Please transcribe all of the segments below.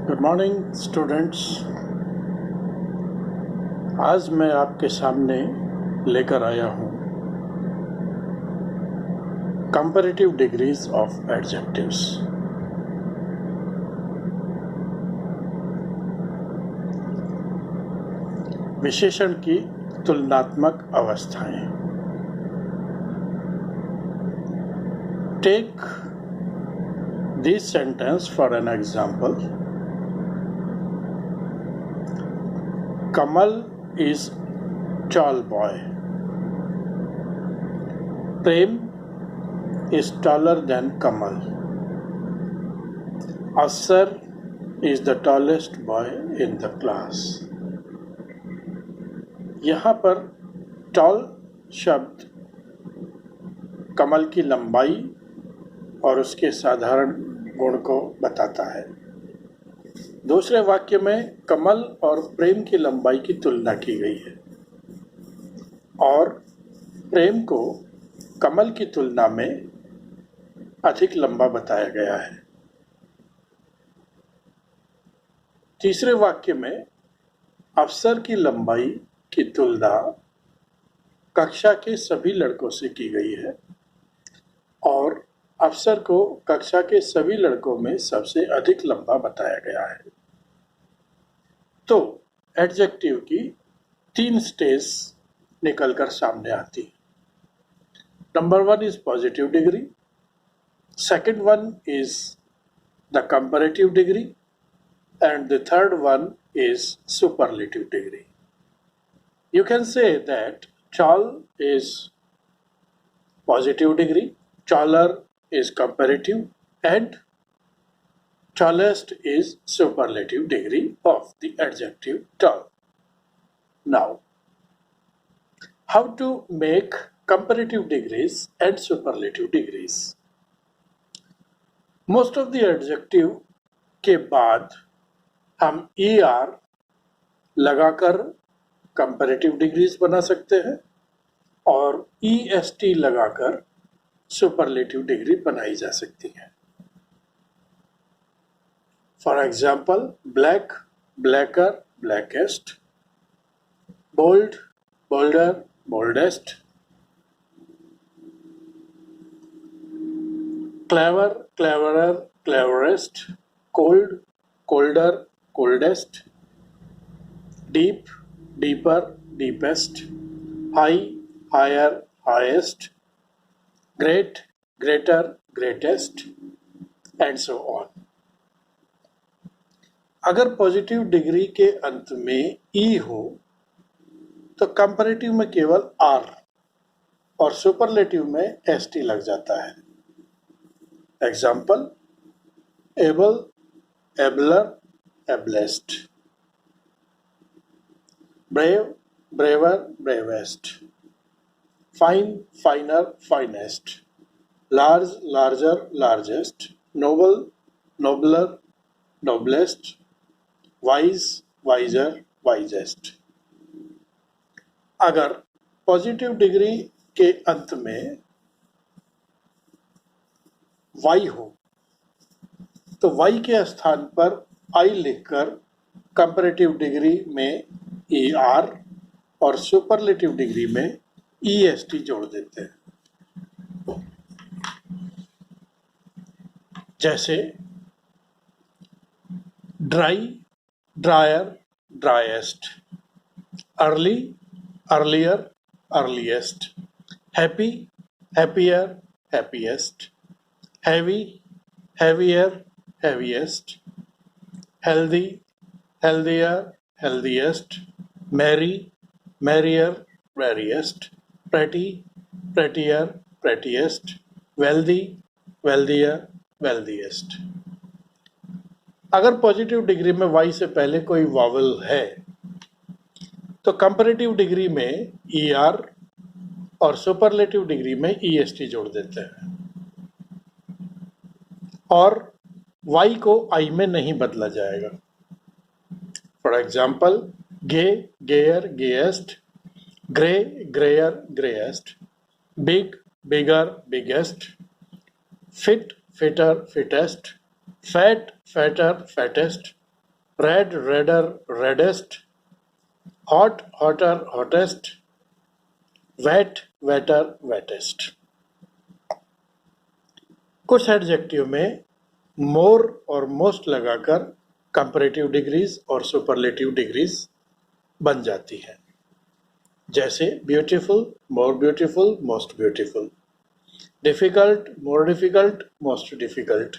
Good morning students. आज मैं आपके सामने लेकर आया हूँ कंपैरेटिव डिग्रीज ऑफ एडजेक्टिव्स। विशेषण की तुलनात्मक अवस्थाएं। Take this sentence for an example. Kamal is tall boy. Prem is taller than Kamal. Asar is the tallest boy in the class. यहाँ पर tall शब्द कमल की लंबाई और उसके साधारण गुण को बताता है। दूसरे वाक्य में कमल और प्रेम की लंबाई की तुलना की गई है और प्रेम को कमल की तुलना में अधिक लंबा बताया गया है। तीसरे वाक्य में अफसर की लंबाई की तुलना कक्षा के सभी लड़कों से की गई है और अफसर को कक्षा के सभी लड़कों में सबसे अधिक लंबा बताया गया है। तो एडजेक्टिव की 3 स्टेज निकलकर सामने आती है। Number 1 is positive degree, second one is the comparative degree and the third one is superlative degree. You can say that tall is positive degree, taller is comparative, and tallest is superlative degree of the adjective tall. Now, how to make comparative degrees and superlative degrees? Most of the adjective के बाद हम ER लगाकर comparative degrees बना सकते हैं और EST लगाकर superlative degree बनाई जा सकती है। For example, black, blacker, blackest, bold, bolder, boldest, clever, cleverer, cleverest, cold, colder, coldest, deep, deeper, deepest, high, higher, highest, great, greater, greatest, and so on. अगर पॉजिटिव डिग्री के अंत में ई हो तो कंपैरेटिव में केवल आर और सुपरलेटिव में एसटी लग जाता है। Example, able, abler, ablest, brave, braver, bravest, fine, finer, finest, large, larger, largest, noble, nobler, noblest, wise, wiser, wisest. अगर पॉजिटिव डिग्री के अंत में वाई हो तो वाई के स्थान पर आई लिखकर कंपैरेटिव डिग्री में ई आर और सुपरलेटिव डिग्री में ई एस टी जोड़ देते हैं। जैसे dry, drier, driest, early, earlier, earliest, happy, happier, happiest, heavy, heavier, heaviest, healthy, healthier, healthiest, merry, merrier, merriest, pretty, prettier, prettiest, wealthy, wealthier, wealthiest. अगर positive degree में Y से पहले कोई वावल है तो कंपैरेटिव डिग्री में ई आर और superlative degree में ई एस टी जोड़ देते हैं और वाई को आई में नहीं बदला जाएगा। For example, gay, gayer, gayest, grey, greyer, greyest, big, bigger, biggest, fit, fitter, fittest, fat, fatter, fattest, red, redder, reddest, hot, hotter, hottest, wet, wetter, wettest. कुछ एडजेक्टिव में मोर और मोस्ट लगाकर कंपैरेटिव डिग्रीज और superlative degrees बन जाती है, जैसे beautiful, most beautiful, difficult, more difficult, most difficult,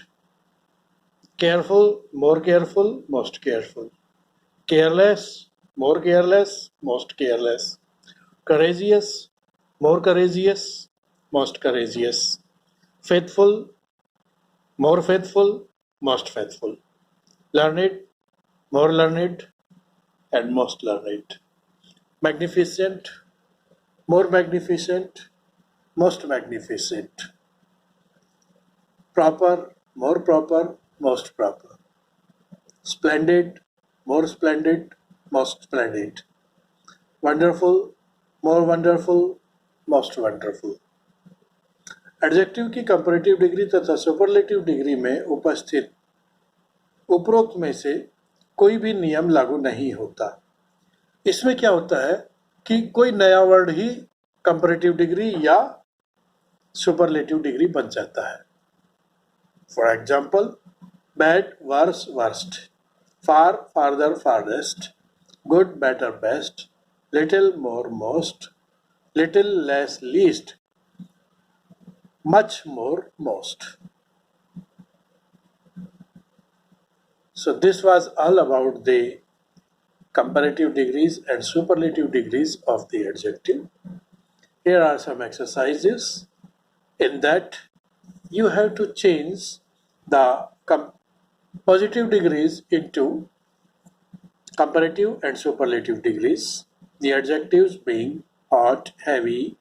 careful, more careful, most careful, careless, more careless, most careless, courageous, more courageous, most courageous, faithful, more faithful, most faithful, learned, more learned, and most learned, magnificent, more magnificent, most magnificent, proper, more proper, most proper, splendid, more splendid, most splendid, wonderful, more wonderful, most wonderful. Adjective की comparative degree तथा superlative degree में उपस्थित उपरोक्त में से कोई भी नियम लागू नहीं होता। इसमें क्या होता है कि कोई नया वर्ड ही कंपैरेटिव डिग्री या सुपरलेटिव डिग्री बन जाता है। For example, bad, worse, worst, far, farther, farthest, good, better, best, little, more, most, little, less, least, much more, most. So this was all about the comparative degrees and superlative degrees of the adjective. Here are some exercises. In that you have to change the positive degrees into comparative and superlative degrees. The adjectives being hot, heavy,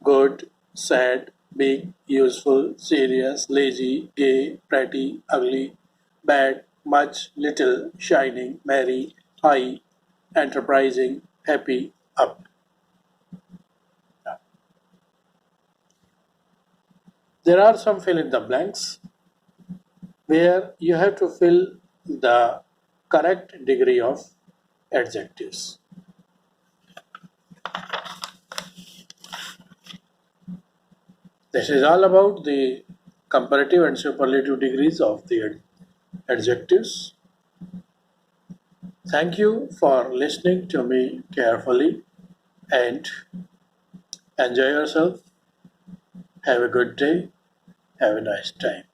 good, sad, big, useful, serious, lazy, gay, pretty, ugly, bad, much, little, shining, merry, high, enterprising, happy, up. There are some fill in the blanks where you have to fill the correct degree of adjectives. This is all about the comparative and superlative degrees of the adjectives. Thank you for listening to me carefully and enjoy yourself. Have a good day. Have a nice time.